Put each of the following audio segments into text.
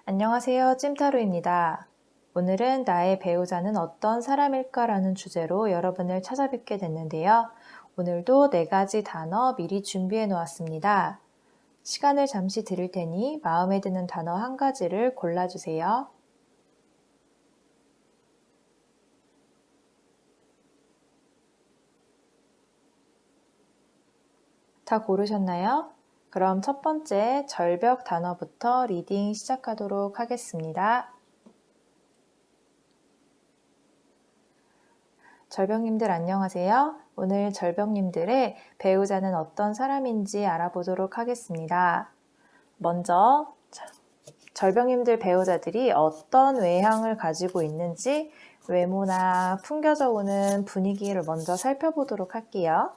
안녕하세요. 찜타로입니다. 오늘은 나의 배우자는 어떤 사람일까라는 주제로 여러분을 찾아뵙게 됐는데요. 오늘도 4가지 단어 미리 준비해 놓았습니다. 시간을 잠시 드릴 테니 마음에 드는 단어 한 가지를 골라주세요. 다 고르셨나요? 그럼 첫 번째 절벽 단어부터 리딩 시작하도록 하겠습니다. 절벽님들 안녕하세요. 오늘 절벽님들의 배우자는 어떤 사람인지 알아보도록 하겠습니다. 먼저 절벽님들 배우자들이 어떤 외향을 가지고 있는지 외모나 풍겨져 오는 분위기를 먼저 살펴보도록 할게요.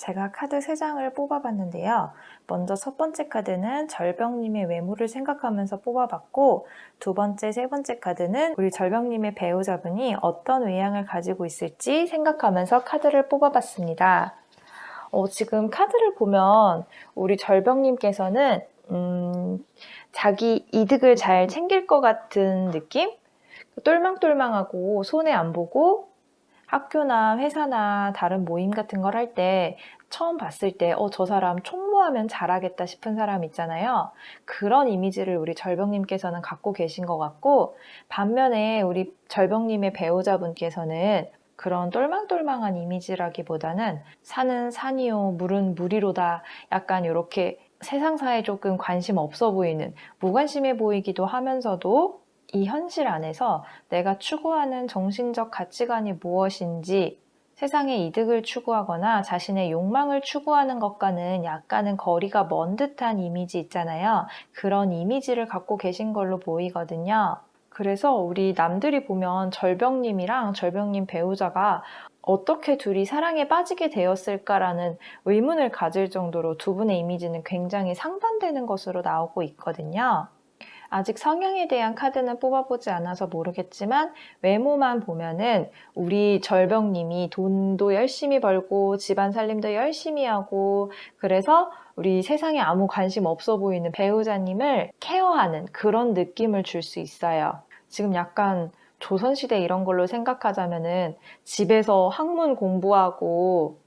제가 카드 3장을 뽑아봤는데요. 먼저 첫 번째 카드는 절벽님의 외모를 생각하면서 뽑아봤고, 두 번째, 세 번째 카드는 우리 절벽님의 배우자분이 어떤 외향을 가지고 있을지 생각하면서 카드를 뽑아봤습니다. 지금 카드를 보면 우리 절벽님께서는 자기 이득을 잘 챙길 것 같은 느낌? 똘망똘망하고 손해 안 보고 학교나 회사나 다른 모임 같은 걸 할 때 처음 봤을 때 저 사람 총무하면 잘하겠다 싶은 사람 있잖아요. 그런 이미지를 우리 절벽님께서는 갖고 계신 것 같고, 반면에 우리 절벽님의 배우자분께서는 그런 똘망똘망한 이미지라기보다는 산은 산이요, 물은 물이로다, 약간 이렇게 세상사에 조금 관심 없어 보이는, 무관심해 보이기도 하면서도 이 현실 안에서 내가 추구하는 정신적 가치관이 무엇인지, 세상의 이득을 추구하거나 자신의 욕망을 추구하는 것과는 약간은 거리가 먼 듯한 이미지 있잖아요. 그런 이미지를 갖고 계신 걸로 보이거든요. 그래서 우리 남들이 보면 절벽님이랑 절벽님 배우자가 어떻게 둘이 사랑에 빠지게 되었을까라는 의문을 가질 정도로 두 분의 이미지는 굉장히 상반되는 것으로 나오고 있거든요. 아직 성향에 대한 카드는 뽑아보지 않아서 모르겠지만 외모만 보면은 우리 절벽님이 돈도 열심히 벌고 집안 살림도 열심히 하고, 그래서 우리 세상에 아무 관심 없어 보이는 배우자님을 케어하는 그런 느낌을 줄 수 있어요. 지금 약간 조선시대 이런 걸로 생각하자면은 집에서 학문 공부하고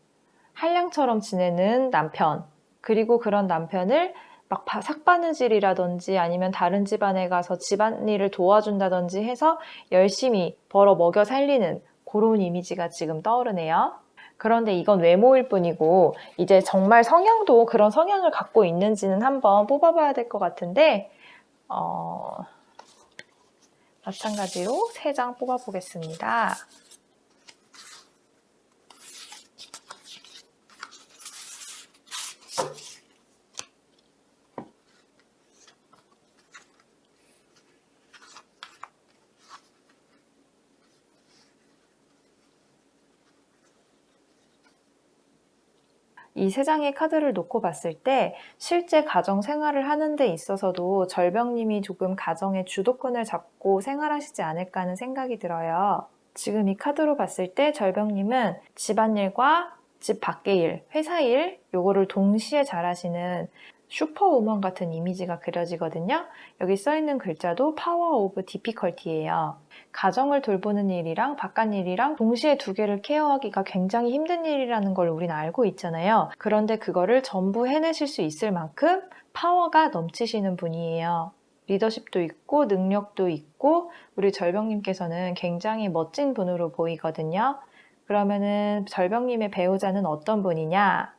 한량처럼 지내는 남편, 그리고 그런 남편을 막 삭바느질이라든지 아니면 다른 집안에 가서 집안일을 도와준다든지 해서 열심히 벌어 먹여 살리는 그런 이미지가 지금 떠오르네요. 그런데 이건 외모일 뿐이고, 이제 정말 성향도 그런 성향을 갖고 있는지는 한번 뽑아봐야 될 것 같은데, 마찬가지로 3장 뽑아보겠습니다. 이 3장의 카드를 놓고 봤을 때 실제 가정 생활을 하는 데 있어서도 절벽님이 조금 가정의 주도권을 잡고 생활하시지 않을까 하는 생각이 들어요. 지금 이 카드로 봤을 때 절벽님은 집안일과 집 밖의 일, 회사 일, 요거를 동시에 잘하시는 슈퍼우먼 같은 이미지가 그려지거든요. 여기 써있는 글자도 파워 오브 디피컬티예요. 가정을 돌보는 일이랑 바깥 일이랑 동시에 2개를 케어하기가 굉장히 힘든 일이라는 걸 우리는 알고 있잖아요. 그런데 그거를 전부 해내실 수 있을 만큼 파워가 넘치시는 분이에요. 리더십도 있고 능력도 있고 우리 절벽님께서는 굉장히 멋진 분으로 보이거든요. 그러면은 절벽님의 배우자는 어떤 분이냐?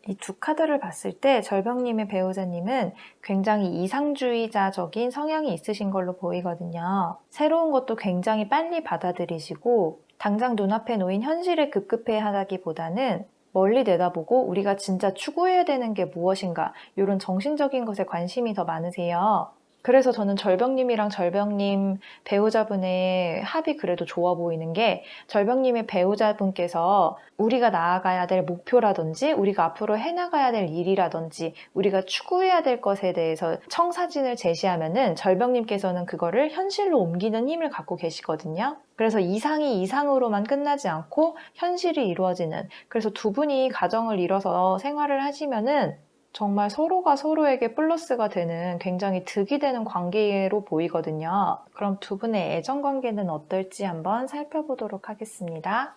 이 2 카드를 봤을 때 절벽님의 배우자님은 굉장히 이상주의자적인 성향이 있으신 걸로 보이거든요. 새로운 것도 굉장히 빨리 받아들이시고 당장 눈앞에 놓인 현실에 급급해하다기보다는 멀리 내다보고 우리가 진짜 추구해야 되는 게 무엇인가, 이런 정신적인 것에 관심이 더 많으세요. 그래서 저는 절병님이랑 절병님 배우자분의 합이 그래도 좋아 보이는 게 절병님의 배우자분께서 우리가 나아가야 될 목표라든지 우리가 앞으로 해나가야 될 일이라든지 우리가 추구해야 될 것에 대해서 청사진을 제시하면은 절병님께서는 그거를 현실로 옮기는 힘을 갖고 계시거든요. 그래서 이상이 이상으로만 끝나지 않고 현실이 이루어지는, 그래서 두 분이 가정을 이뤄서 생활을 하시면은 정말 서로가 서로에게 플러스가 되는 굉장히 득이 되는 관계로 보이거든요. 그럼 두 분의 애정 관계는 어떨지 한번 살펴보도록 하겠습니다.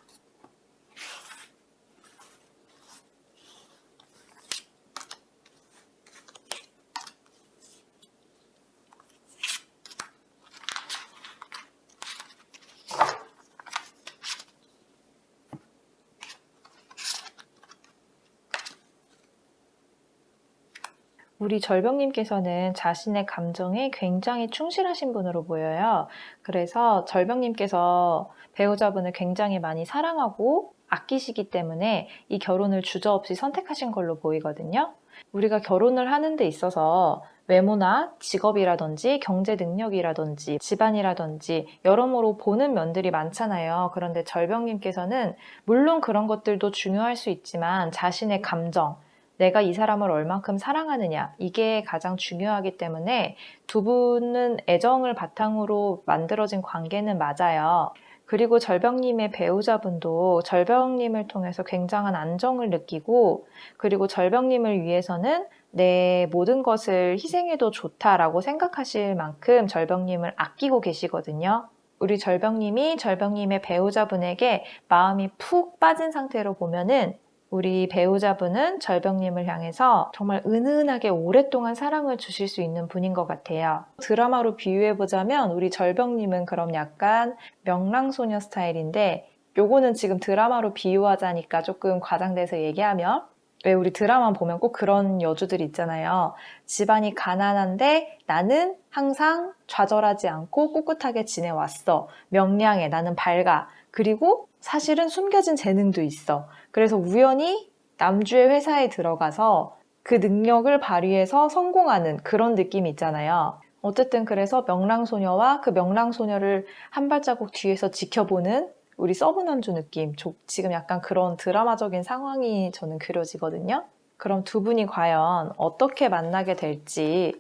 우리 절병님께서는 자신의 감정에 굉장히 충실하신 분으로 보여요. 그래서 절병님께서 배우자분을 굉장히 많이 사랑하고 아끼시기 때문에 이 결혼을 주저없이 선택하신 걸로 보이거든요. 우리가 결혼을 하는 데 있어서 외모나 직업이라든지 경제 능력이라든지 집안이라든지 여러모로 보는 면들이 많잖아요. 그런데 절병님께서는 물론 그런 것들도 중요할 수 있지만 자신의 감정, 내가 이 사람을 얼만큼 사랑하느냐, 이게 가장 중요하기 때문에 두 분은 애정을 바탕으로 만들어진 관계는 맞아요. 그리고 절병님의 배우자분도 절병님을 통해서 굉장한 안정을 느끼고, 그리고 절병님을 위해서는 내 모든 것을 희생해도 좋다라고 생각하실 만큼 절병님을 아끼고 계시거든요. 우리 절병님이 절병님의 배우자분에게 마음이 푹 빠진 상태로 보면은 우리 배우자분은 절병님을 향해서 정말 은은하게 오랫동안 사랑을 주실 수 있는 분인 것 같아요. 드라마로 비유해보자면 우리 절병님은 그럼 약간 명랑소녀 스타일인데, 요거는 지금 드라마로 비유하자니까 조금 과장돼서 얘기하면, 왜 우리 드라마 보면 꼭 그런 여주들 있잖아요. 집안이 가난한데 나는 항상 좌절하지 않고 꿋꿋하게 지내왔어. 명량해. 나는 밝아. 그리고 사실은 숨겨진 재능도 있어. 그래서 우연히 남주의 회사에 들어가서 그 능력을 발휘해서 성공하는 그런 느낌이 있잖아요. 어쨌든 그래서 명랑소녀와 그 명랑소녀를 한 발자국 뒤에서 지켜보는 우리 서브남주 느낌, 지금 약간 그런 드라마적인 상황이 저는 그려지거든요. 그럼 두 분이 과연 어떻게 만나게 될지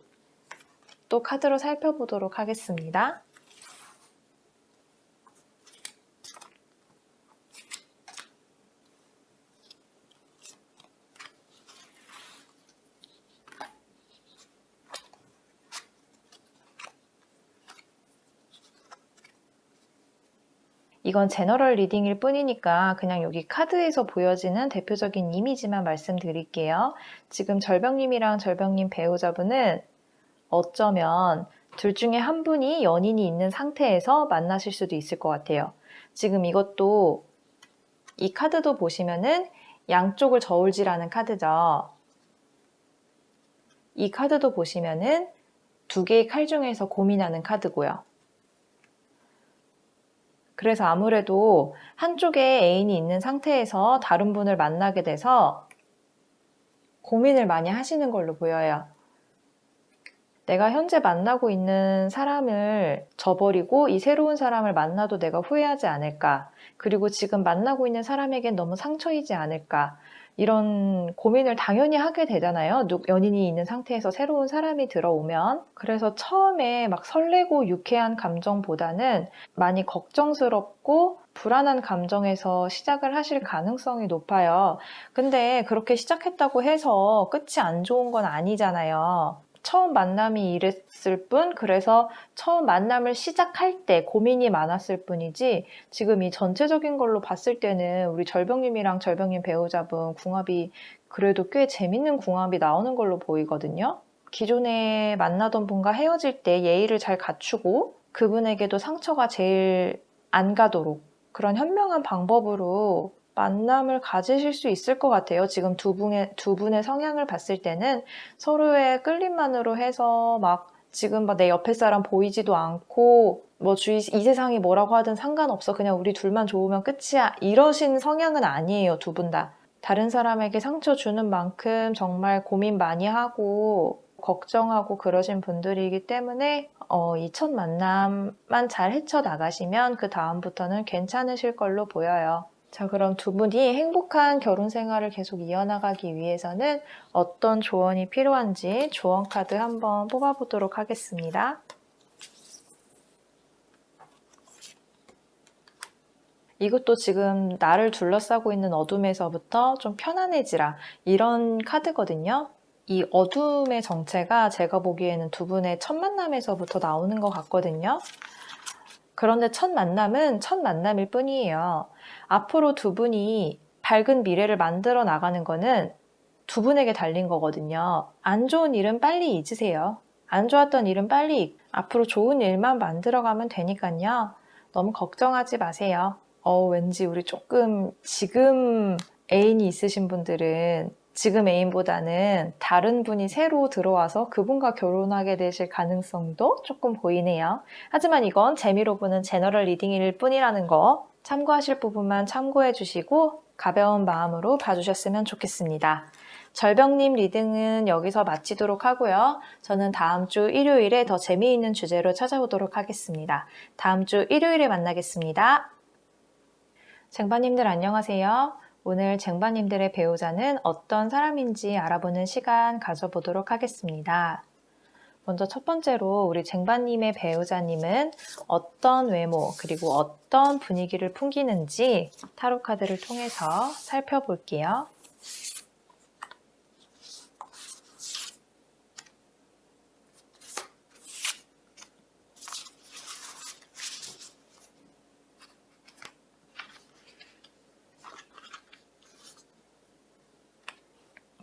또 카드로 살펴보도록 하겠습니다. 이건 제너럴 리딩일 뿐이니까 그냥 여기 카드에서 보여지는 대표적인 이미지만 말씀드릴게요. 지금 절병님이랑 절병님 배우자분은 어쩌면 둘 중에 한 분이 연인이 있는 상태에서 만나실 수도 있을 것 같아요. 지금 이것도, 이 카드도 보시면은 양쪽을 저울질하는 카드죠. 이 카드도 보시면은 두 개의 칼 중에서 고민하는 카드고요. 그래서 아무래도 한쪽에 애인이 있는 상태에서 다른 분을 만나게 돼서 고민을 많이 하시는 걸로 보여요. 내가 현재 만나고 있는 사람을 저버리고 이 새로운 사람을 만나도 내가 후회하지 않을까? 그리고 지금 만나고 있는 사람에겐 너무 상처이지 않을까? 이런 고민을 당연히 하게 되잖아요. 연인이 있는 상태에서 새로운 사람이 들어오면. 그래서 처음에 막 설레고 유쾌한 감정보다는 많이 걱정스럽고 불안한 감정에서 시작을 하실 가능성이 높아요. 근데 그렇게 시작했다고 해서 끝이 안 좋은 건 아니잖아요. 처음 만남이 이랬을 뿐, 그래서 처음 만남을 시작할 때 고민이 많았을 뿐이지, 지금 이 전체적인 걸로 봤을 때는 우리 절병님이랑 절병님 배우자분 궁합이 그래도 꽤 재밌는 궁합이 나오는 걸로 보이거든요. 기존에 만나던 분과 헤어질 때 예의를 잘 갖추고 그분에게도 상처가 제일 안 가도록 그런 현명한 방법으로 만남을 가지실 수 있을 것 같아요. 지금 두 분의 성향을 봤을 때는 서로의 끌림만으로 해서 막 지금 내 옆에 사람 보이지도 않고 뭐 이 세상이 뭐라고 하든 상관없어. 그냥 우리 둘만 좋으면 끝이야. 이러신 성향은 아니에요. 두 분 다. 다른 사람에게 상처 주는 만큼 정말 고민 많이 하고 걱정하고 그러신 분들이기 때문에 이 첫 만남만 잘 헤쳐나가시면 그 다음부터는 괜찮으실 걸로 보여요. 자, 그럼 두 분이 행복한 결혼 생활을 계속 이어나가기 위해서는 어떤 조언이 필요한지 조언 카드 한번 뽑아보도록 하겠습니다. 이것도 지금 나를 둘러싸고 있는 어둠에서부터 좀 편안해지라, 이런 카드거든요. 이 어둠의 정체가 제가 보기에는 두 분의 첫 만남에서부터 나오는 것 같거든요. 그런데 첫 만남은 첫 만남일 뿐이에요. 앞으로 두 분이 밝은 미래를 만들어 나가는 거는 두 분에게 달린 거거든요. 안 좋은 일은 빨리 잊으세요. 안 좋았던 일은 빨리 앞으로 좋은 일만 만들어가면 되니까요. 너무 걱정하지 마세요. 왠지 우리 조금 지금 애인이 있으신 분들은 지금 애인보다는 다른 분이 새로 들어와서 그분과 결혼하게 되실 가능성도 조금 보이네요. 하지만 이건 재미로 보는 제너럴 리딩일 뿐이라는 거 참고하실 부분만 참고해 주시고 가벼운 마음으로 봐주셨으면 좋겠습니다. 절벽님 리딩은 여기서 마치도록 하고요. 저는 다음 주 일요일에 더 재미있는 주제로 찾아오도록 하겠습니다. 다음 주 일요일에 만나겠습니다. 쟁반님들 안녕하세요. 오늘 쟁반님들의 배우자는 어떤 사람인지 알아보는 시간 가져보도록 하겠습니다. 먼저 첫 번째로 우리 쟁반님의 배우자님은 어떤 외모 그리고 어떤 분위기를 풍기는지 타로 카드를 통해서 살펴볼게요.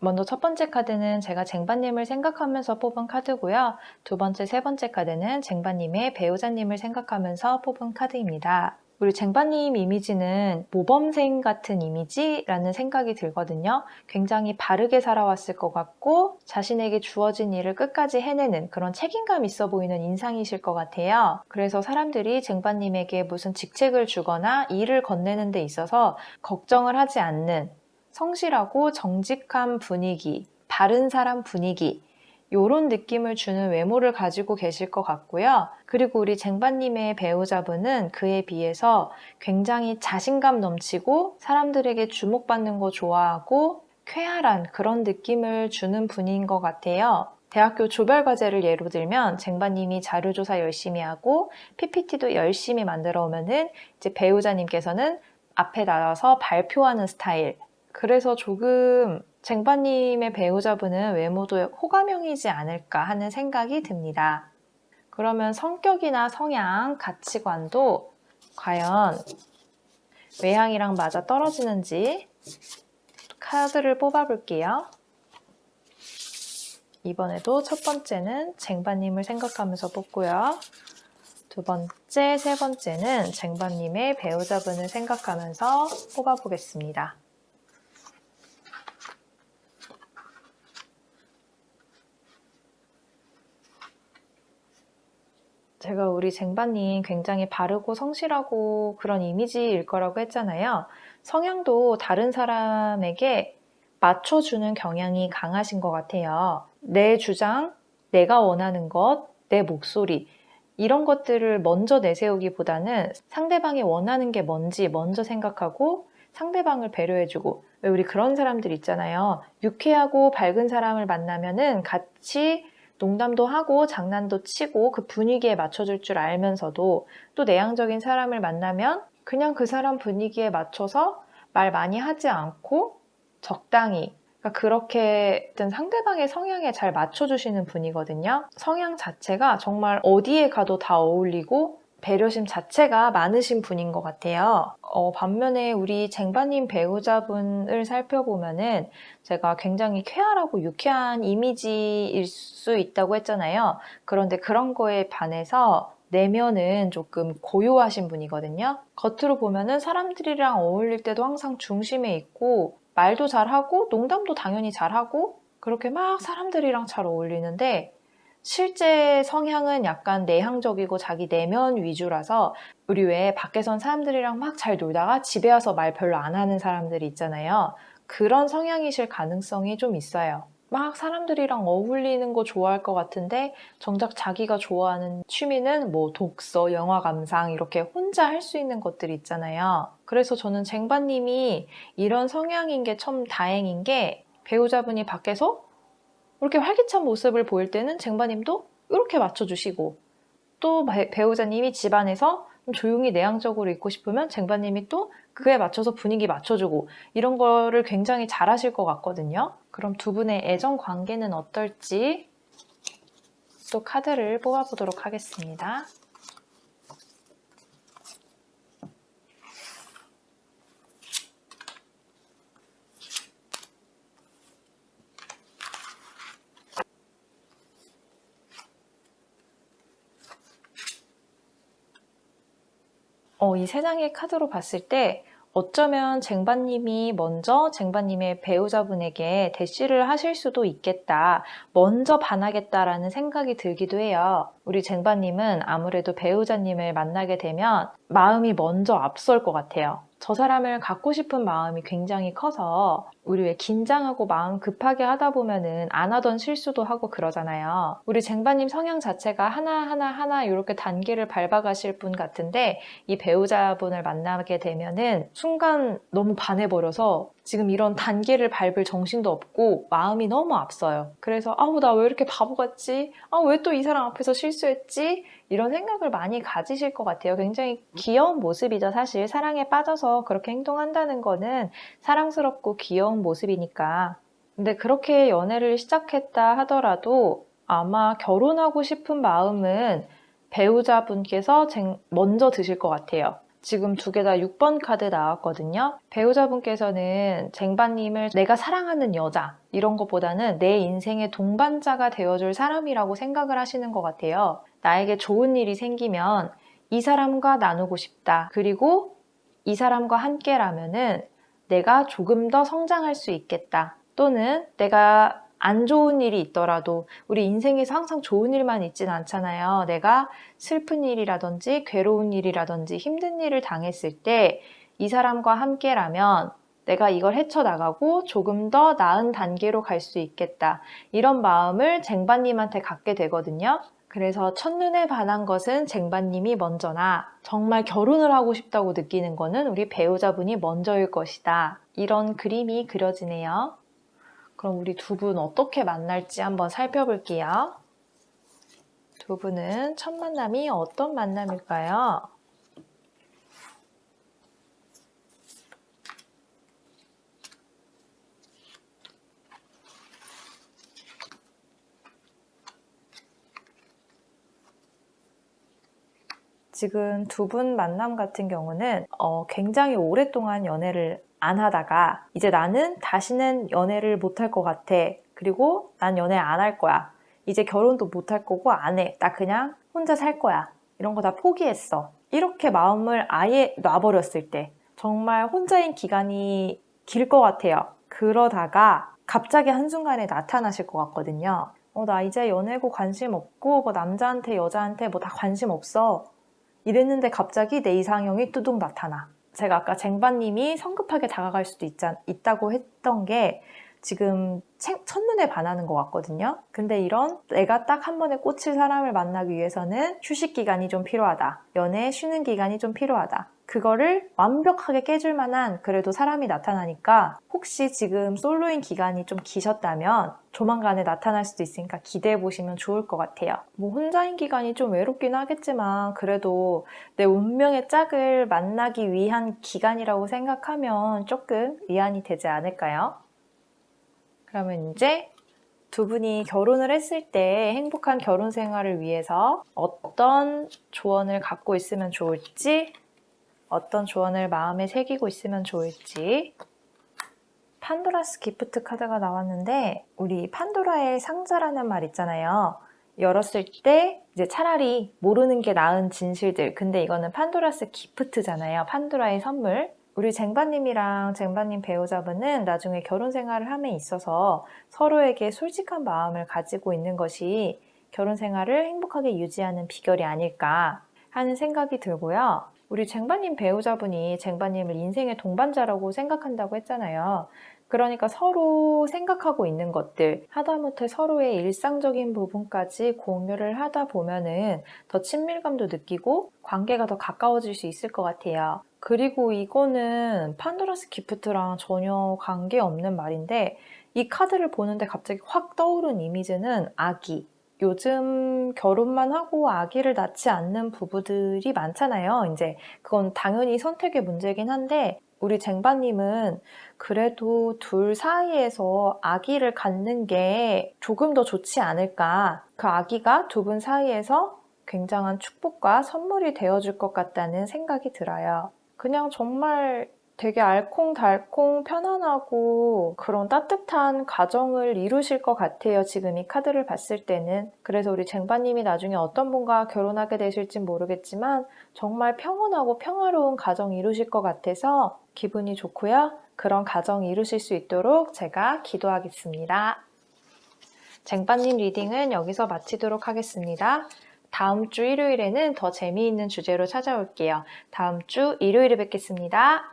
먼저 첫 번째 카드는 제가 쟁반님을 생각하면서 뽑은 카드고요. 두 번째, 세 번째 카드는 쟁반님의 배우자님을 생각하면서 뽑은 카드입니다. 우리 쟁반님 이미지는 모범생 같은 이미지라는 생각이 들거든요. 굉장히 바르게 살아왔을 것 같고 자신에게 주어진 일을 끝까지 해내는 그런 책임감 있어 보이는 인상이실 것 같아요. 그래서 사람들이 쟁반님에게 무슨 직책을 주거나 일을 건네는 데 있어서 걱정을 하지 않는 성실하고 정직한 분위기, 바른 사람 분위기, 이런 느낌을 주는 외모를 가지고 계실 것 같고요. 그리고 우리 쟁반님의 배우자분은 그에 비해서 굉장히 자신감 넘치고 사람들에게 주목받는 거 좋아하고 쾌활한 그런 느낌을 주는 분인 것 같아요. 대학교 조별과제를 예로 들면 쟁반님이 자료조사 열심히 하고 PPT도 열심히 만들어 오면은 이제 배우자님께서는 앞에 나와서 발표하는 스타일. 그래서 조금 쟁반님의 배우자분은 외모도 호감형이지 않을까 하는 생각이 듭니다. 그러면 성격이나 성향, 가치관도 과연 외향이랑 맞아 떨어지는지 카드를 뽑아볼게요. 이번에도 첫 번째는 쟁반님을 생각하면서 뽑고요. 두 번째, 세 번째는 쟁반님의 배우자분을 생각하면서 뽑아보겠습니다. 제가 우리 쟁반님 굉장히 바르고 성실하고 그런 이미지일 거라고 했잖아요. 성향도 다른 사람에게 맞춰주는 경향이 강하신 것 같아요. 내 주장, 내가 원하는 것, 내 목소리 이런 것들을 먼저 내세우기보다는 상대방이 원하는 게 뭔지 먼저 생각하고 상대방을 배려해주고, 왜 우리 그런 사람들 있잖아요. 유쾌하고 밝은 사람을 만나면은 같이 농담도 하고 장난도 치고 그 분위기에 맞춰줄 줄 알면서도 또 내향적인 사람을 만나면 그냥 그 사람 분위기에 맞춰서 말 많이 하지 않고 적당히, 그러니까 그렇게 상대방의 성향에 잘 맞춰주시는 분이거든요. 성향 자체가 정말 어디에 가도 다 어울리고 배려심 자체가 많으신 분인 것 같아요. 반면에 우리 쟁반님 배우자분을 살펴보면은 제가 굉장히 쾌활하고 유쾌한 이미지일 수 있다고 했잖아요. 그런데 그런 거에 반해서 내면은 조금 고요하신 분이거든요. 겉으로 보면은 사람들이랑 어울릴 때도 항상 중심에 있고 말도 잘하고 농담도 당연히 잘하고 그렇게 막 사람들이랑 잘 어울리는데 실제 성향은 약간 내향적이고 자기 내면 위주라서 우리 왜 밖에선 사람들이랑 막 잘 놀다가 집에 와서 말 별로 안 하는 사람들이 있잖아요. 그런 성향이실 가능성이 좀 있어요. 막 사람들이랑 어울리는 거 좋아할 것 같은데 정작 자기가 좋아하는 취미는 뭐 독서, 영화 감상 이렇게 혼자 할 수 있는 것들이 있잖아요. 그래서 저는 쟁반님이 이런 성향인 게 참 다행인 게 배우자분이 밖에서 이렇게 활기찬 모습을 보일 때는 쟁반님도 이렇게 맞춰주시고 또 배우자님이 집안에서 좀 조용히 내향적으로 있고 싶으면 쟁반님이 또 그에 맞춰서 분위기 맞춰주고 이런 거를 굉장히 잘하실 것 같거든요. 그럼 두 분의 애정 관계는 어떨지 또 카드를 뽑아보도록 하겠습니다. 이 세 장의 카드로 봤을 때 어쩌면 쟁반님이 먼저 쟁반님의 배우자분에게 대시를 하실 수도 있겠다. 먼저 반하겠다라는 생각이 들기도 해요. 우리 쟁반님은 아무래도 배우자님을 만나게 되면 마음이 먼저 앞설 것 같아요. 저 사람을 갖고 싶은 마음이 굉장히 커서 우리 왜 긴장하고 마음 급하게 하다 보면은 안 하던 실수도 하고 그러잖아요. 우리 쟁반님 성향 자체가 하나 이렇게 단계를 밟아가실 분 같은데 이 배우자분을 만나게 되면은 순간 너무 반해버려서 지금 이런 단계를 밟을 정신도 없고 마음이 너무 앞서요. 그래서 아우 나 왜 이렇게 바보 같지? 왜 또 이 사람 앞에서 실수했지? 이런 생각을 많이 가지실 것 같아요. 굉장히 귀여운 모습이죠. 사실 사랑에 빠져서 그렇게 행동한다는 거는 사랑스럽고 귀여운 모습이니까. 근데 그렇게 연애를 시작했다 하더라도 아마 결혼하고 싶은 마음은 배우자분께서 먼저 드실 것 같아요. 지금 두 개 다 6번 카드 나왔거든요. 배우자분께서는 쟁반님을 내가 사랑하는 여자 이런 것보다는 내 인생의 동반자가 되어줄 사람이라고 생각을 하시는 것 같아요. 나에게 좋은 일이 생기면 이 사람과 나누고 싶다. 그리고 이 사람과 함께라면은 내가 조금 더 성장할 수 있겠다. 또는 내가 안 좋은 일이 있더라도 우리 인생에서 항상 좋은 일만 있진 않잖아요. 내가 슬픈 일이라든지 괴로운 일이라든지 힘든 일을 당했을 때 이 사람과 함께라면 내가 이걸 헤쳐나가고 조금 더 나은 단계로 갈 수 있겠다. 이런 마음을 쟁반님한테 갖게 되거든요. 그래서 첫눈에 반한 것은 쟁반님이 먼저나 정말 결혼을 하고 싶다고 느끼는 거는 우리 배우자분이 먼저일 것이다. 이런 그림이 그려지네요. 그럼 우리 두 분 어떻게 만날지 한번 살펴볼게요. 두 분은 첫 만남이 어떤 만남일까요? 지금 두 분 만남 같은 경우는 굉장히 오랫동안 연애를 안 하다가 이제 나는 다시는 연애를 못할 것 같아. 그리고 난 연애 안 할 거야. 이제 결혼도 못할 거고 안 해. 나 그냥 혼자 살 거야. 이런 거 다 포기했어. 이렇게 마음을 아예 놔버렸을 때 정말 혼자인 기간이 길 것 같아요. 그러다가 갑자기 한순간에 나타나실 것 같거든요. 나 이제 연애고 관심 없고 뭐 남자한테 여자한테 뭐 다 관심 없어. 이랬는데 갑자기 내 이상형이 뚜둥 나타나. 제가 아까 쟁반님이 성급하게 다가갈 수도 있다고 했던 게 지금 첫눈에 반하는 것 같거든요. 근데 이런 내가 딱 한 번에 꽂힐 사람을 만나기 위해서는 휴식 기간이 좀 필요하다. 연애 쉬는 기간이 좀 필요하다. 그거를 완벽하게 깨줄 만한 그래도 사람이 나타나니까 혹시 지금 솔로인 기간이 좀 기셨다면 조만간에 나타날 수도 있으니까 기대해 보시면 좋을 것 같아요. 뭐 혼자인 기간이 좀 외롭긴 하겠지만 그래도 내 운명의 짝을 만나기 위한 기간이라고 생각하면 조금 위안이 되지 않을까요? 그러면 이제 두 분이 결혼을 했을 때 행복한 결혼 생활을 위해서 어떤 조언을 갖고 있으면 좋을지, 어떤 조언을 마음에 새기고 있으면 좋을지. 판도라스 기프트 카드가 나왔는데 우리 판도라의 상자라는 말 있잖아요. 열었을 때 이제 차라리 모르는 게 나은 진실들. 근데 이거는 판도라스 기프트잖아요. 판도라의 선물. 우리 쟁반님이랑 쟁반님 배우자분은 나중에 결혼 생활을 함에 있어서 서로에게 솔직한 마음을 가지고 있는 것이 결혼 생활을 행복하게 유지하는 비결이 아닐까 하는 생각이 들고요. 우리 쟁반님 배우자분이 쟁반님을 인생의 동반자라고 생각한다고 했잖아요. 그러니까 서로 생각하고 있는 것들, 하다못해 서로의 일상적인 부분까지 공유를 하다 보면은 더 친밀감도 느끼고 관계가 더 가까워질 수 있을 것 같아요. 그리고 이거는 판도라스 기프트랑 전혀 관계없는 말인데, 이 카드를 보는데 갑자기 확 떠오른 이미지는 아기. 요즘 결혼만 하고 아기를 낳지 않는 부부들이 많잖아요. 이제 그건 당연히 선택의 문제긴 한데, 우리 쟁반님은 그래도 둘 사이에서 아기를 갖는 게 조금 더 좋지 않을까. 그 아기가 두 분 사이에서 굉장한 축복과 선물이 되어줄 것 같다는 생각이 들어요. 그냥 정말 되게 알콩달콩 편안하고 그런 따뜻한 가정을 이루실 것 같아요. 지금 이 카드를 봤을 때는. 그래서 우리 쟁반님이 나중에 어떤 분과 결혼하게 되실진 모르겠지만 정말 평온하고 평화로운 가정 이루실 것 같아서 기분이 좋고요. 그런 가정 이루실 수 있도록 제가 기도하겠습니다. 쟁반님 리딩은 여기서 마치도록 하겠습니다. 다음 주 일요일에는 더 재미있는 주제로 찾아올게요. 다음 주 일요일에 뵙겠습니다.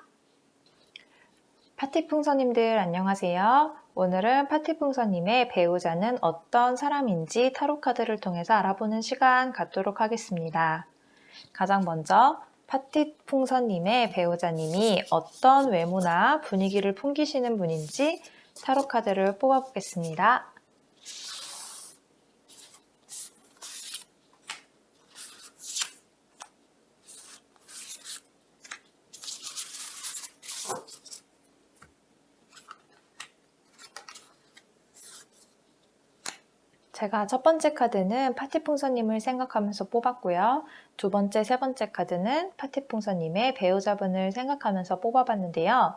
파티풍선님들 안녕하세요. 오늘은 파티풍선님의 배우자는 어떤 사람인지 타로카드를 통해서 알아보는 시간 갖도록 하겠습니다. 가장 먼저 파티풍선님의 배우자님이 어떤 외모나 분위기를 풍기시는 분인지 타로카드를 뽑아보겠습니다. 제가 첫 번째 카드는 파티풍선님을 생각하면서 뽑았고요. 두 번째, 세 번째 카드는 파티풍선님의 배우자분을 생각하면서 뽑아봤는데요.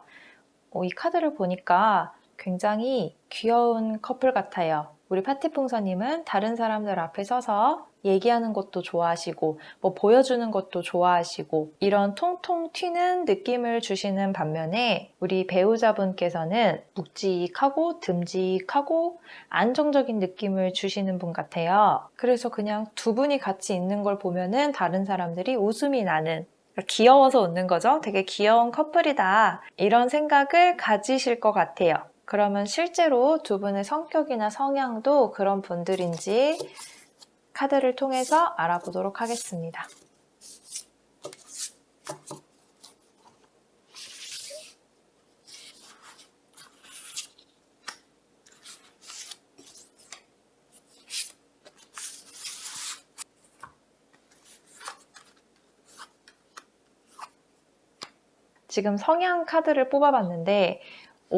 이 카드를 보니까 굉장히 귀여운 커플 같아요. 우리 파티풍선님은 다른 사람들 앞에 서서 얘기하는 것도 좋아하시고 뭐 보여주는 것도 좋아하시고 이런 통통 튀는 느낌을 주시는 반면에 우리 배우자분께서는 묵직하고 듬직하고 안정적인 느낌을 주시는 분 같아요. 그래서 그냥 두 분이 같이 있는 걸 보면은 다른 사람들이 웃음이 나는, 귀여워서 웃는 거죠. 되게 귀여운 커플이다. 이런 생각을 가지실 것 같아요. 그러면 실제로 두 분의 성격이나 성향도 그런 분들인지 카드를 통해서 알아보도록 하겠습니다. 지금 성향 카드를 뽑아봤는데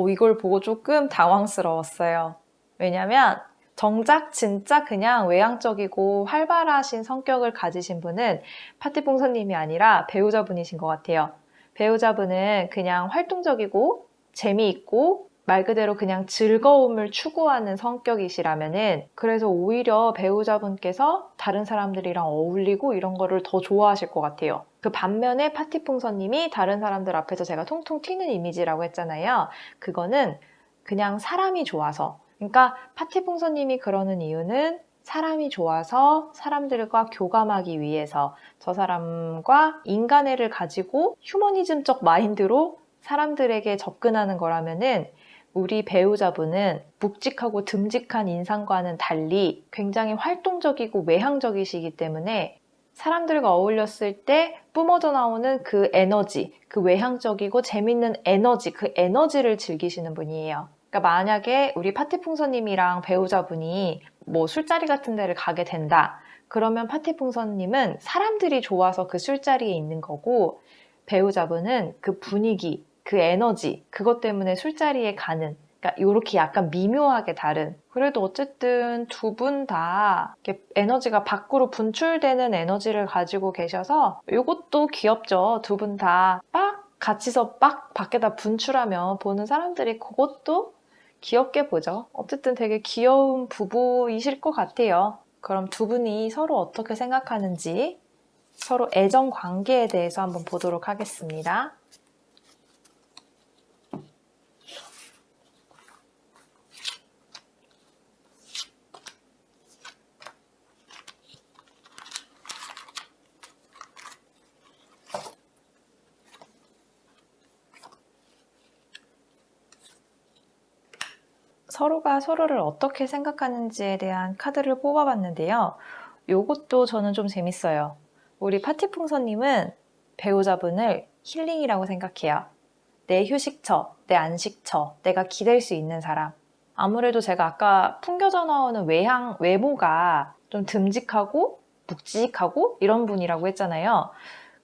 이걸 보고 조금 당황스러웠어요. 왜냐면 정작 진짜 그냥 외향적이고 활발하신 성격을 가지신 분은 파티풍선님이 아니라 배우자분이신 것 같아요. 배우자분은 그냥 활동적이고 재미있고 말 그대로 그냥 즐거움을 추구하는 성격이시라면은, 그래서 오히려 배우자분께서 다른 사람들이랑 어울리고 이런 거를 더 좋아하실 것 같아요. 그 반면에 파티풍선님이 다른 사람들 앞에서 제가 통통 튀는 이미지라고 했잖아요. 그거는 그냥 사람이 좋아서, 그러니까 파티풍선님이 그러는 이유는 사람이 좋아서 사람들과 교감하기 위해서 저 사람과 인간애를 가지고 휴머니즘적 마인드로 사람들에게 접근하는 거라면은, 우리 배우자분은 묵직하고 듬직한 인상과는 달리 굉장히 활동적이고 외향적이시기 때문에 사람들과 어울렸을 때 뿜어져 나오는 그 에너지, 그 외향적이고 재밌는 에너지, 그 에너지를 즐기시는 분이에요. 그러니까 만약에 우리 파티풍선님이랑 배우자분이 뭐 술자리 같은 데를 가게 된다. 그러면 파티풍선님은 사람들이 좋아서 그 술자리에 있는 거고, 배우자분은 그 분위기, 그 에너지, 그것 때문에 술자리에 가는, 그러니까 이렇게 약간 미묘하게 다른. 그래도 어쨌든 두 분 다 에너지가 밖으로 분출되는 에너지를 가지고 계셔서 이것도 귀엽죠. 두 분 다 빡 같이서 빡 밖에다 분출하면 보는 사람들이 그것도 귀엽게 보죠. 어쨌든 되게 귀여운 부부이실 것 같아요. 그럼 두 분이 서로 어떻게 생각하는지, 서로 애정 관계에 대해서 한번 보도록 하겠습니다. 서로가 서로를 어떻게 생각하는지에 대한 카드를 뽑아봤는데요. 요것도 저는 좀 재밌어요. 우리 파티풍선님은 배우자분을 힐링이라고 생각해요. 내 휴식처, 내 안식처, 내가 기댈 수 있는 사람. 아무래도 제가 아까 풍겨져 나오는 외모가 좀 듬직하고 묵직하고 이런 분이라고 했잖아요.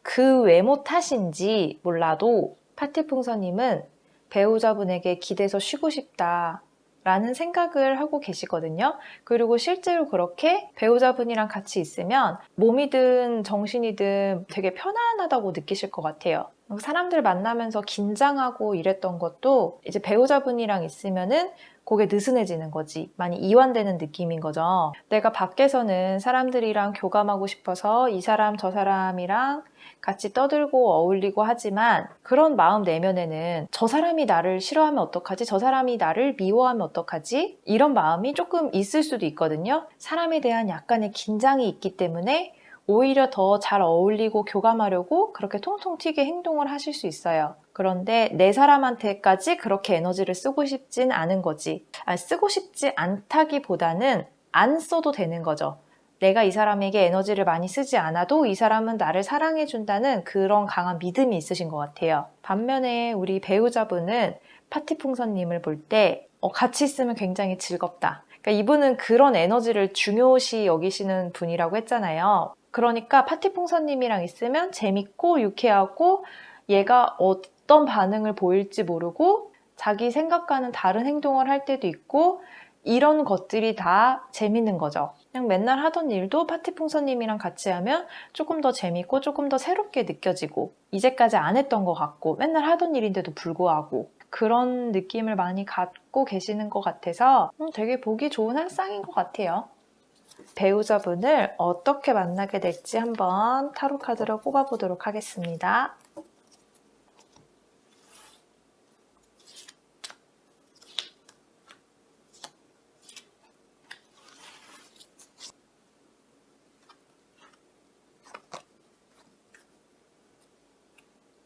그 외모 탓인지 몰라도 파티풍선님은 배우자분에게 기대서 쉬고 싶다 라는 생각을 하고 계시거든요. 그리고 실제로 그렇게 배우자분이랑 같이 있으면 몸이든 정신이든 되게 편안하다고 느끼실 것 같아요. 사람들 만나면서 긴장하고 이랬던 것도 이제 배우자분이랑 있으면은 그게 느슨해지는 거지. 많이 이완되는 느낌인 거죠. 내가 밖에서는 사람들이랑 교감하고 싶어서 이 사람 저 사람이랑 같이 떠들고 어울리고 하지만 그런 마음 내면에는 저 사람이 나를 싫어하면 어떡하지? 저 사람이 나를 미워하면 어떡하지? 이런 마음이 조금 있을 수도 있거든요. 사람에 대한 약간의 긴장이 있기 때문에 오히려 더 잘 어울리고 교감하려고 그렇게 통통 튀게 행동을 하실 수 있어요. 그런데 내 사람한테까지 그렇게 에너지를 쓰고 싶진 않은 거지. 쓰고 싶지 않다기보다는 안 써도 되는 거죠. 내가 이 사람에게 에너지를 많이 쓰지 않아도 이 사람은 나를 사랑해준다는 그런 강한 믿음이 있으신 것 같아요. 반면에 우리 배우자분은 파티풍선님을 볼 때 같이 있으면 굉장히 즐겁다. 그러니까 이분은 그런 에너지를 중요시 여기시는 분이라고 했잖아요. 그러니까 파티풍선님이랑 있으면 재밌고 유쾌하고 얘가 어떤 반응을 보일지 모르고 자기 생각과는 다른 행동을 할 때도 있고 이런 것들이 다 재밌는 거죠. 그냥 맨날 하던 일도 파티풍선님이랑 같이 하면 조금 더 재밌고 조금 더 새롭게 느껴지고 이제까지 안 했던 것 같고 맨날 하던 일인데도 불구하고 그런 느낌을 많이 갖고 계시는 것 같아서 되게 보기 좋은 한 쌍인 것 같아요. 배우자분을 어떻게 만나게 될지 한번 타로 카드로 뽑아보도록 하겠습니다.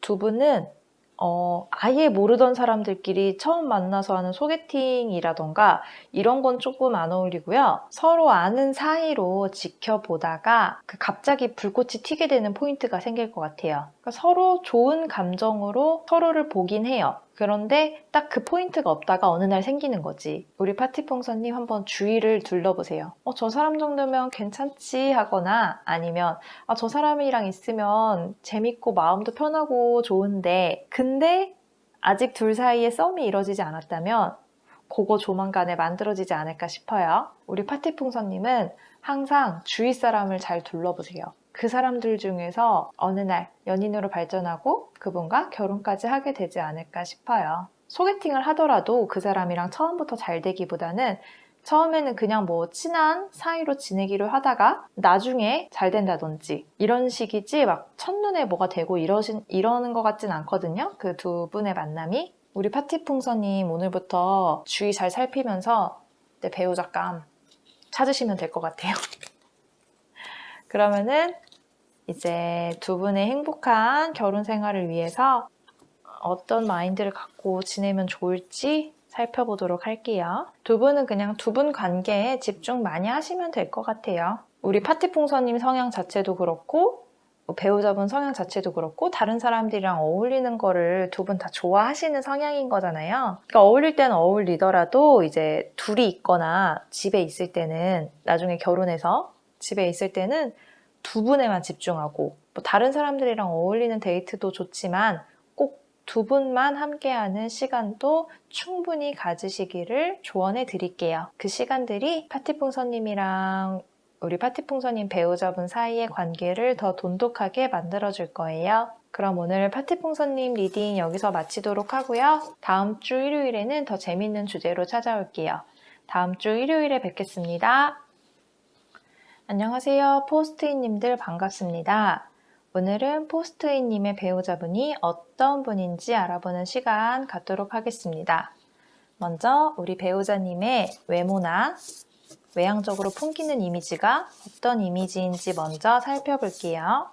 두 분은 아예 모르던 사람들끼리 처음 만나서 하는 소개팅이라던가 이런 건 조금 안 어울리고요. 서로 아는 사이로 지켜보다가 갑자기 불꽃이 튀게 되는 포인트가 생길 것 같아요. 그러니까 서로 좋은 감정으로 서로를 보긴 해요. 그런데 딱 그 포인트가 없다가 어느 날 생기는 거지. 우리 파티풍선님 한번 주위를 둘러보세요. 저 사람 정도면 괜찮지 하거나 아니면 저 사람이랑 있으면 재밌고 마음도 편하고 좋은데 근데 아직 둘 사이에 썸이 이루어지지 않았다면 그거 조만간에 만들어지지 않을까 싶어요. 우리 파티풍선님은 항상 주위 사람을 잘 둘러보세요. 그 사람들 중에서 어느 날 연인으로 발전하고 그분과 결혼까지 하게 되지 않을까 싶어요. 소개팅을 하더라도 그 사람이랑 처음부터 잘 되기보다는 처음에는 그냥 친한 사이로 지내기로 하다가 나중에 잘 된다든지 이런 식이지 막 첫눈에 뭐가 되고 이러는 것 같진 않거든요. 그 두 분의 만남이. 우리 파티풍선님 오늘부터 주위 잘 살피면서 내 배우자감 찾으시면 될 것 같아요. 그러면은 이제 두 분의 행복한 결혼 생활을 위해서 어떤 마인드를 갖고 지내면 좋을지 살펴보도록 할게요. 두 분은 그냥 두 분 관계에 집중 많이 하시면 될 것 같아요. 우리 파티풍선님 성향 자체도 그렇고 배우자분 성향 자체도 그렇고 다른 사람들이랑 어울리는 거를 두 분 다 좋아하시는 성향인 거잖아요. 그러니까 어울릴 때는 어울리더라도 이제 둘이 있거나 집에 있을 때는 나중에 결혼해서 집에 있을 때는 두 분에만 집중하고 다른 사람들이랑 어울리는 데이트도 좋지만 꼭 두 분만 함께하는 시간도 충분히 가지시기를 조언해 드릴게요. 그 시간들이 파티풍선님이랑 우리 파티풍선님 배우자분 사이의 관계를 더 돈독하게 만들어줄 거예요. 그럼 오늘 파티풍선님 리딩 여기서 마치도록 하고요. 다음 주 일요일에는 더 재밌는 주제로 찾아올게요. 다음 주 일요일에 뵙겠습니다. 안녕하세요. 포스트잇님들 반갑습니다. 오늘은 포스트잇님의 배우자분이 어떤 분인지 알아보는 시간 갖도록 하겠습니다. 먼저 우리 배우자님의 외모나 외향적으로 풍기는 이미지가 어떤 이미지인지 먼저 살펴볼게요.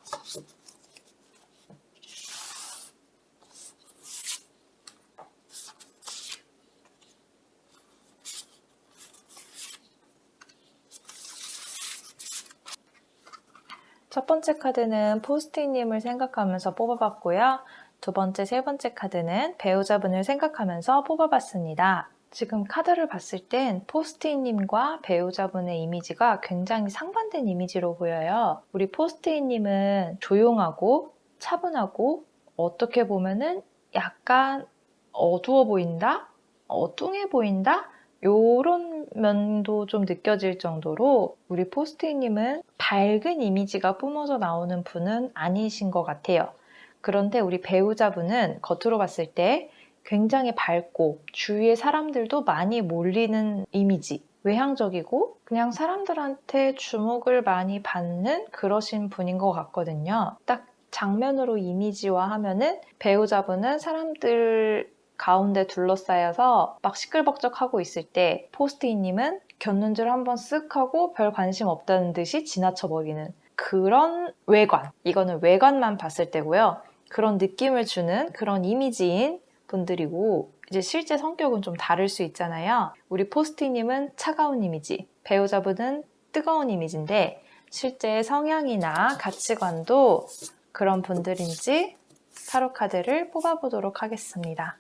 첫 번째 카드는 포스트잇님을 생각하면서 뽑아봤고요. 두 번째, 세 번째 카드는 배우자분을 생각하면서 뽑아봤습니다. 지금 카드를 봤을 땐 포스트잇님과 배우자분의 이미지가 굉장히 상반된 이미지로 보여요. 우리 포스트잇님은 조용하고 차분하고 어떻게 보면은 약간 어두워 보인다? 뚱해 보인다? 요런 면도 좀 느껴질 정도로 우리 포스트잇님은 밝은 이미지가 뿜어져 나오는 분은 아니신 것 같아요. 그런데 우리 배우자분은 겉으로 봤을 때 굉장히 밝고 주위의 사람들도 많이 몰리는 이미지, 외향적이고 그냥 사람들한테 주목을 많이 받는 그러신 분인 것 같거든요. 딱 장면으로 이미지화 하면은 배우자분은 사람들 가운데 둘러싸여서 막 시끌벅적하고 있을 때 포스트잇님은 곁눈질 한번 쓱 하고 별 관심 없다는 듯이 지나쳐버리는 그런 외관. 이거는 외관만 봤을 때고요. 그런 느낌을 주는 그런 이미지인 분들이고 이제 실제 성격은 좀 다를 수 있잖아요. 우리 포스트잇님은 차가운 이미지, 배우자분은 뜨거운 이미지인데 실제 성향이나 가치관도 그런 분들인지 타로 카드를 뽑아보도록 하겠습니다.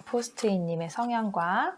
포스트잇님의 성향과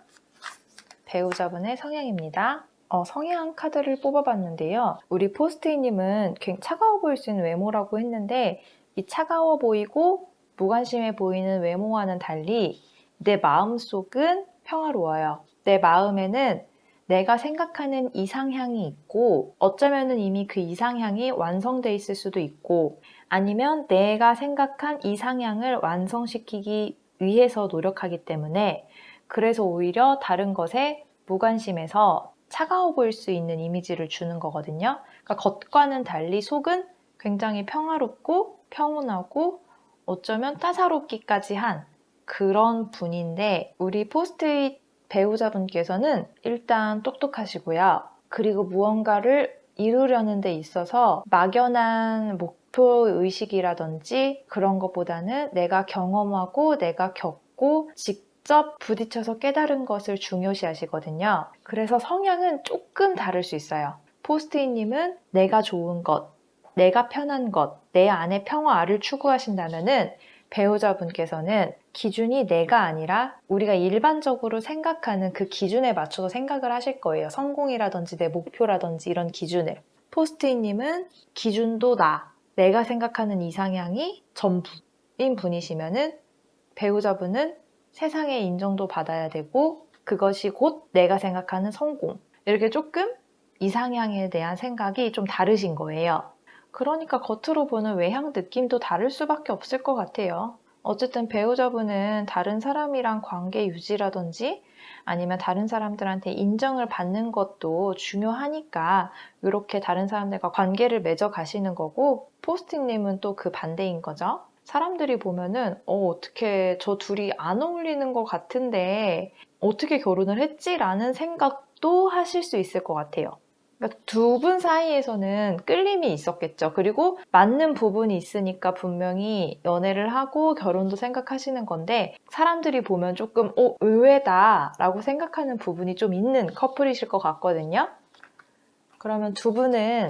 배우자분의 성향입니다. 성향 카드를 뽑아봤는데요. 우리 포스트잇님은 굉장히 차가워 보일 수 있는 외모라고 했는데 이 차가워 보이고 무관심해 보이는 외모와는 달리 내 마음속은 평화로워요. 내 마음에는 내가 생각하는 이상향이 있고 어쩌면은 이미 그 이상향이 완성돼 있을 수도 있고 아니면 내가 생각한 이상향을 완성시키기 위해서 노력하기 때문에 그래서 오히려 다른 것에 무관심해서 차가워 보일 수 있는 이미지를 주는 거거든요. 그러니까 겉과는 달리 속은 굉장히 평화롭고 평온하고 어쩌면 따사롭기까지 한 그런 분인데 우리 포스트잇 배우자분께서는 일단 똑똑하시고요. 그리고 무언가를 이루려는 데 있어서 막연한 목표의식이라든지 그런 것보다는 내가 경험하고 내가 겪고 직접 부딪혀서 깨달은 것을 중요시 하시거든요. 그래서 성향은 조금 다를 수 있어요. 포스트잇님은 내가 좋은 것, 내가 편한 것, 내 안의 평화를 추구하신다면은 배우자분께서는 기준이 내가 아니라 우리가 일반적으로 생각하는 그 기준에 맞춰서 생각을 하실 거예요. 성공이라든지 내 목표라든지 이런 기준을. 포스트잇님은 기준도 내가 생각하는 이상향이 전부인 분이시면은 배우자분은 세상의 인정도 받아야 되고 그것이 곧 내가 생각하는 성공. 이렇게 조금 이상향에 대한 생각이 좀 다르신 거예요. 그러니까 겉으로 보는 외향 느낌도 다를 수밖에 없을 것 같아요. 어쨌든 배우자분은 다른 사람이랑 관계 유지라든지 아니면 다른 사람들한테 인정을 받는 것도 중요하니까 이렇게 다른 사람들과 관계를 맺어 가시는 거고 포스트잇님은 또 그 반대인 거죠. 사람들이 보면은 어떻게 저 둘이 안 어울리는 것 같은데 어떻게 결혼을 했지? 라는 생각도 하실 수 있을 것 같아요. 그러니까 두 분 사이에서는 끌림이 있었겠죠. 그리고 맞는 부분이 있으니까 분명히 연애를 하고 결혼도 생각하시는 건데 사람들이 보면 조금 의외다 라고 생각하는 부분이 좀 있는 커플이실 것 같거든요. 그러면 두 분은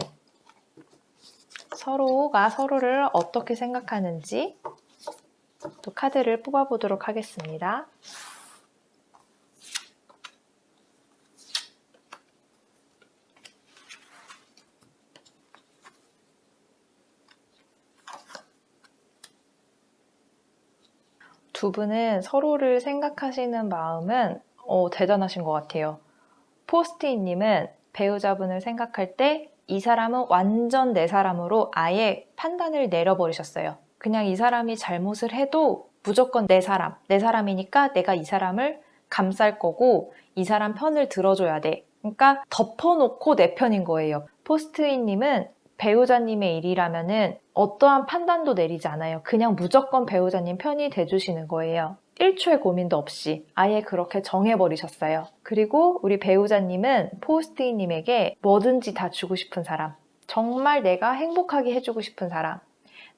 서로가 서로를 어떻게 생각하는지 또 카드를 뽑아보도록 하겠습니다. 두 분은 서로를 생각하시는 마음은 대단하신 것 같아요. 포스트잇님은 배우자분을 생각할 때 이 사람은 완전 내 사람으로 아예 판단을 내려버리셨어요. 그냥 이 사람이 잘못을 해도 무조건 내 사람이니까 내가 이 사람을 감쌀 거고 이 사람 편을 들어줘야 돼. 그러니까 덮어놓고 내 편인 거예요. 포스트잇님은 배우자님의 일이라면은 어떠한 판단도 내리지 않아요. 그냥 무조건 배우자님 편이 돼주시는 거예요. 1초의 고민도 없이 아예 그렇게 정해버리셨어요. 그리고 우리 배우자님은 포스트잇님에게 뭐든지 다 주고 싶은 사람, 정말 내가 행복하게 해주고 싶은 사람,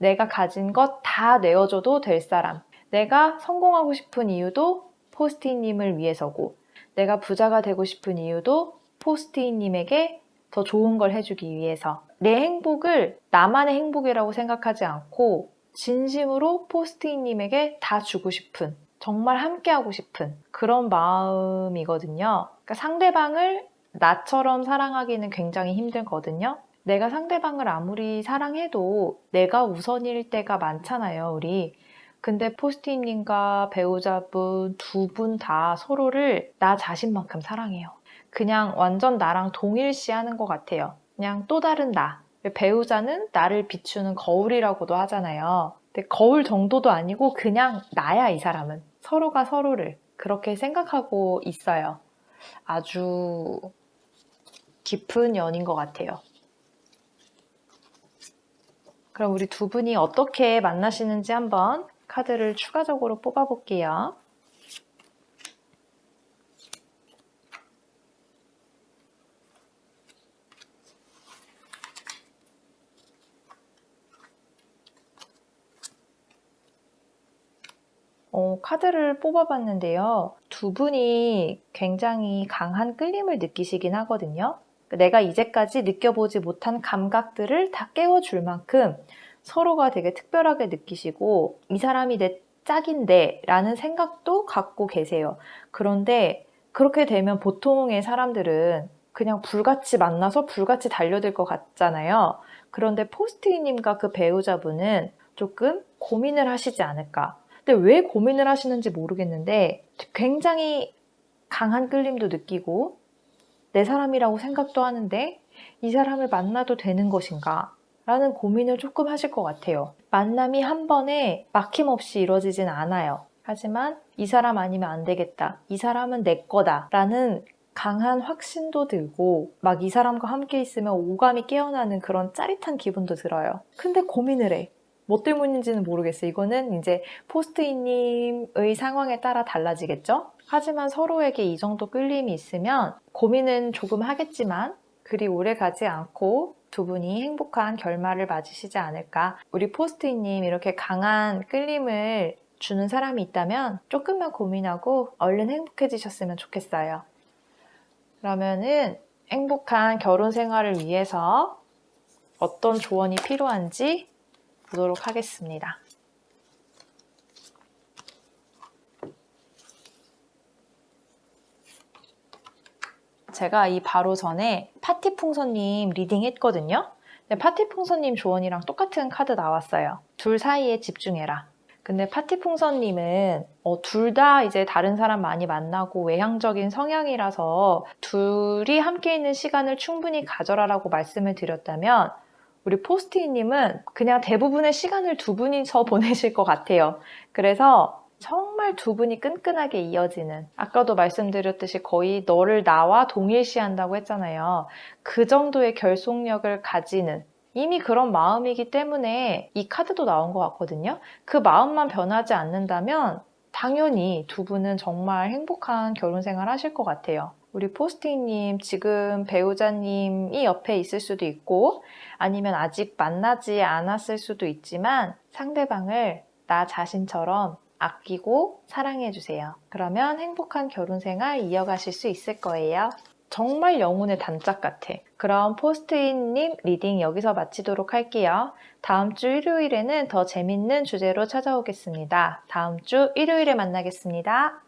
내가 가진 것 다 내어줘도 될 사람. 내가 성공하고 싶은 이유도 포스트잇님을 위해서고, 내가 부자가 되고 싶은 이유도 포스트잇님에게 더 좋은 걸 해주기 위해서. 내 행복을 나만의 행복이라고 생각하지 않고 진심으로 포스트잇님에게 다 주고 싶은, 정말 함께하고 싶은 그런 마음이거든요. 그러니까 상대방을 나처럼 사랑하기는 굉장히 힘들거든요. 내가 상대방을 아무리 사랑해도 내가 우선일 때가 많잖아요, 우리. 근데 포스트잇님과 배우자분 두 분 다 서로를 나 자신만큼 사랑해요. 그냥 완전 나랑 동일시하는 것 같아요. 그냥 또 다른 나. 배우자는 나를 비추는 거울이라고도 하잖아요. 근데 거울 정도도 아니고 그냥 나야, 이 사람은. 서로가 서로를 그렇게 생각하고 있어요. 아주 깊은 연인 것 같아요. 그럼 우리 두 분이 어떻게 만나시는지 한번 카드를 추가적으로 뽑아볼게요. 카드를 뽑아봤는데요. 두 분이 굉장히 강한 끌림을 느끼시긴 하거든요. 내가 이제까지 느껴보지 못한 감각들을 다 깨워줄 만큼 서로가 되게 특별하게 느끼시고, 이 사람이 내 짝인데 라는 생각도 갖고 계세요. 그런데 그렇게 되면 보통의 사람들은 그냥 불같이 만나서 불같이 달려들 것 같잖아요. 그런데 포스트잇님과 그 배우자분은 조금 고민을 하시지 않을까. 근데 왜 고민을 하시는지 모르겠는데 굉장히 강한 끌림도 느끼고 내 사람이라고 생각도 하는데 이 사람을 만나도 되는 것인가? 라는 고민을 조금 하실 것 같아요. 만남이 한 번에 막힘없이 이루어지진 않아요. 하지만 이 사람 아니면 안 되겠다. 이 사람은 내 거다. 라는 강한 확신도 들고 막 이 사람과 함께 있으면 오감이 깨어나는 그런 짜릿한 기분도 들어요. 근데 고민을 해. 뭐 때문인지는 모르겠어요. 이거는 이제 포스트잇님의 상황에 따라 달라지겠죠? 하지만 서로에게 이 정도 끌림이 있으면 고민은 조금 하겠지만 그리 오래 가지 않고 두 분이 행복한 결말을 맞으시지 않을까. 우리 포스트잇님 이렇게 강한 끌림을 주는 사람이 있다면 조금만 고민하고 얼른 행복해지셨으면 좋겠어요. 그러면은 행복한 결혼 생활을 위해서 어떤 조언이 필요한지 보도록 하겠습니다. 제가 이 바로 전에 파티풍선님 리딩 했거든요. 근데 파티풍선님 조언이랑 똑같은 카드 나왔어요. 둘 사이에 집중해라. 근데 파티풍선님은 둘 다 이제 다른 사람 많이 만나고 외향적인 성향이라서 둘이 함께 있는 시간을 충분히 가져라라고 말씀을 드렸다면, 우리 포스트잇님은 그냥 대부분의 시간을 두 분이서 보내실 것 같아요. 그래서 정말 두 분이 끈끈하게 이어지는, 아까도 말씀드렸듯이 거의 너를 나와 동일시한다고 했잖아요. 그 정도의 결속력을 가지는, 이미 그런 마음이기 때문에 이 카드도 나온 것 같거든요. 그 마음만 변하지 않는다면 당연히 두 분은 정말 행복한 결혼 생활 하실 것 같아요. 우리 포스트잇님, 지금 배우자님이 옆에 있을 수도 있고 아니면 아직 만나지 않았을 수도 있지만 상대방을 나 자신처럼 아끼고 사랑해주세요. 그러면 행복한 결혼 생활 이어가실 수 있을 거예요. 정말 영혼의 단짝 같아. 그럼 포스트잇님 리딩 여기서 마치도록 할게요. 다음 주 일요일에는 더 재밌는 주제로 찾아오겠습니다. 다음 주 일요일에 만나겠습니다.